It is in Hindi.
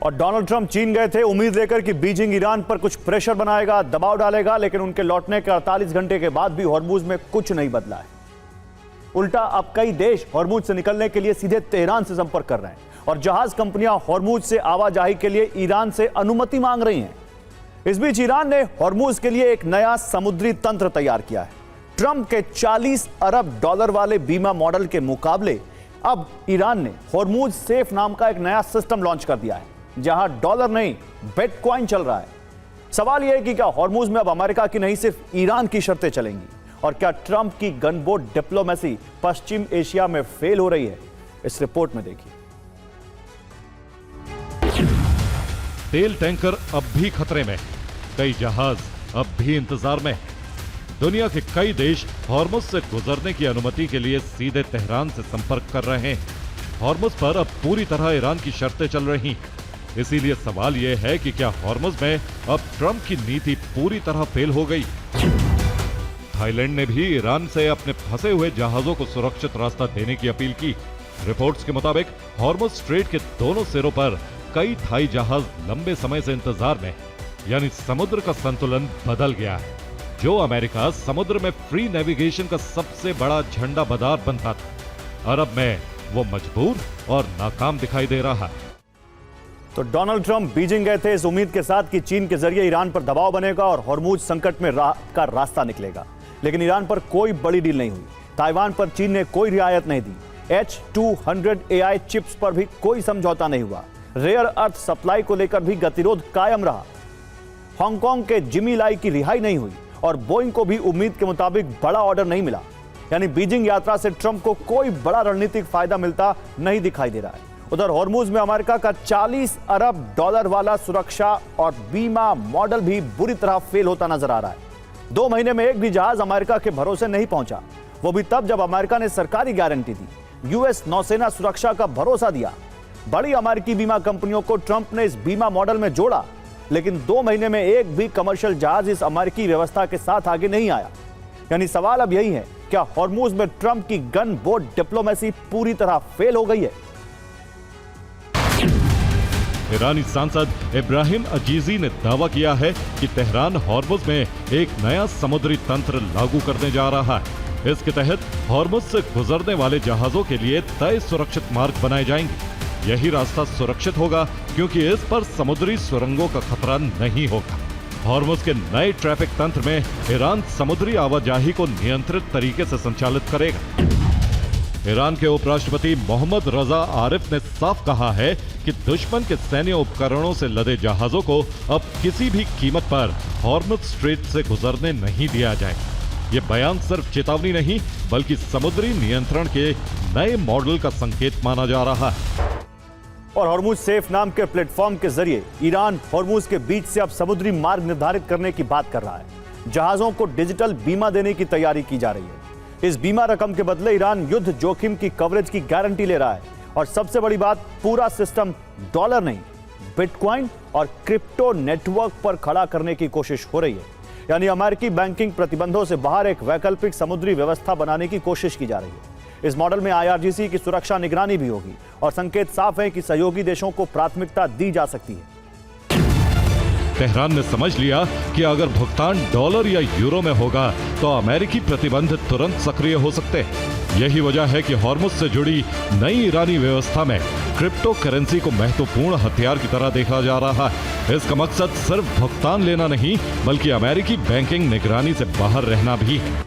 और डोनाल्ड ट्रंप चीन गए थे उम्मीद लेकर कि बीजिंग ईरान पर कुछ प्रेशर बनाएगा, दबाव डालेगा, लेकिन उनके लौटने के 48 घंटे के बाद भी हॉर्मुज में कुछ नहीं बदला है। उल्टा अब कई देश हॉर्मुज से निकलने के लिए सीधे तेहरान से संपर्क कर रहे हैं और जहाज कंपनियां हॉर्मुज से आवाजाही के लिए ईरान से अनुमति मांग रही हैं। इस बीच ईरान ने हॉर्मुज के लिए एक नया समुद्री तंत्र तैयार किया है। ट्रंप के 40 अरब डॉलर वाले बीमा मॉडल के मुकाबले अब ईरान ने हॉर्मुज सेफ नाम का एक नया सिस्टम लॉन्च कर दिया है, जहां डॉलर नहीं बिटकॉइन चल रहा है। सवाल यह है कि क्या हॉर्मुज में अब अमेरिका की नहीं सिर्फ ईरान की शर्तें चलेंगी, और क्या ट्रंप की गनबोट डिप्लोमेसी पश्चिम एशिया में फेल हो रही है? इस रिपोर्ट में देखिए। तेल टैंकर अब भी खतरे में, कई जहाज अब भी इंतजार में। दुनिया के कई देश हॉर्मुज से गुजरने की अनुमति के लिए सीधे तेहरान से संपर्क कर रहे हैं। हॉर्मुज पर अब पूरी तरह ईरान की शर्तें चल रही। इसीलिए सवाल यह है कि क्या हॉर्मुज में अब ट्रंप की नीति पूरी तरह फेल हो गई? थाईलैंड ने भी ईरान से अपने फंसे हुए जहाजों को सुरक्षित रास्ता देने की अपील की। रिपोर्ट्स के मुताबिक हॉर्मुज स्ट्रेट के दोनों सिरों पर कई थाई जहाज लंबे समय से इंतजार में, यानी समुद्र का संतुलन बदल गया है। जो अमेरिका समुद्र में फ्री नेविगेशन का सबसे बड़ा झंडा बदार बनता था, अरब में वो मजबूर और नाकाम दिखाई दे रहा है। तो डोनाल्ड ट्रंप बीजिंग गए थे इस उम्मीद के साथ कि चीन के जरिए ईरान पर दबाव बनेगा और हॉर्मुज संकट में का रास्ता निकलेगा, लेकिन ईरान पर कोई बड़ी डील नहीं हुई। ताइवान पर चीन ने कोई रियायत नहीं दी। H-200 AI चिप्स पर भी कोई समझौता नहीं हुआ। रेयर अर्थ सप्लाई को लेकर भी गतिरोध कायम रहा। हांगकांग के जिमी लाई की रिहाई नहीं हुई और बोइंग को भी उम्मीद के मुताबिक बड़ा ऑर्डर नहीं मिला। यानी बीजिंग यात्रा से ट्रंप को कोई बड़ा रणनीतिक फायदा मिलता नहीं दिखाई दे रहा है। उधर हॉर्मुज में अमेरिका का 40 अरब डॉलर वाला सुरक्षा और बीमा मॉडल भी बुरी तरह फेल होता नजर आ रहा है। 2 महीने में एक भी जहाज अमेरिका के भरोसे नहीं पहुंचा, वो भी तब जब अमेरिका ने सरकारी गारंटी दी, यूएस नौसेना सुरक्षा का भरोसा दिया। बड़ी अमेरिकी बीमा कंपनियों को ट्रंप ने इस बीमा मॉडल में जोड़ा, लेकिन 2 महीने में एक भी कमर्शियल जहाज इस अमेरिकी व्यवस्था के साथ आगे नहीं आया। यानी सवाल अब यही है, क्या हॉर्मुज में ट्रंप की गन बोट डिप्लोमेसी पूरी तरह फेल हो गई है? ईरानी सांसद इब्राहिम अजीजी ने दावा किया है कि तेहरान हॉर्मुज में एक नया समुद्री तंत्र लागू करने जा रहा है। इसके तहत हॉर्मुज से गुजरने वाले जहाजों के लिए तय सुरक्षित मार्ग बनाए जाएंगे। यही रास्ता सुरक्षित होगा क्योंकि इस पर समुद्री सुरंगों का खतरा नहीं होगा। हॉर्मुज के नए ट्रैफिक तंत्र में ईरान समुद्री आवाजाही को नियंत्रित तरीके से संचालित करेगा। ईरान के उपराष्ट्रपति मोहम्मद रजा आरिफ ने साफ कहा है कि दुश्मन के सैन्य उपकरणों से लदे जहाजों को अब किसी भी कीमत पर हॉर्मुज स्ट्रेट से गुजरने नहीं दिया जाए। ये बयान सिर्फ चेतावनी नहीं, बल्कि समुद्री नियंत्रण के नए मॉडल का संकेत माना जा रहा है। और हॉर्मुज सेफ नाम के प्लेटफॉर्म के जरिए ईरान हॉर्मुज के बीच से अब समुद्री मार्ग निर्धारित करने की बात कर रहा है। जहाजों को डिजिटल बीमा देने की तैयारी की जा रही है। इस बीमा रकम के बदले ईरान युद्ध जोखिम की कवरेज की गारंटी ले रहा है। और सबसे बड़ी बात, पूरा सिस्टम डॉलर नहीं बिटकॉइन और क्रिप्टो नेटवर्क पर खड़ा करने की कोशिश हो रही है। यानी अमेरिकी बैंकिंग प्रतिबंधों से बाहर एक वैकल्पिक समुद्री व्यवस्था बनाने की कोशिश की जा रही है। इस मॉडल में IRGC की सुरक्षा निगरानी भी होगी और संकेत साफ है कि सहयोगी देशों को प्राथमिकता दी जा सकती है। तेहरान ने समझ लिया कि अगर भुगतान डॉलर या यूरो में होगा तो अमेरिकी प्रतिबंध तुरंत सक्रिय हो सकते हैं। यही वजह है कि हॉर्मुज से जुड़ी नई ईरानी व्यवस्था में क्रिप्टो करेंसी को महत्वपूर्ण हथियार की तरह देखा जा रहा है। इसका मकसद सिर्फ भुगतान लेना नहीं, बल्कि अमेरिकी बैंकिंग निगरानी से बाहर रहना भी है।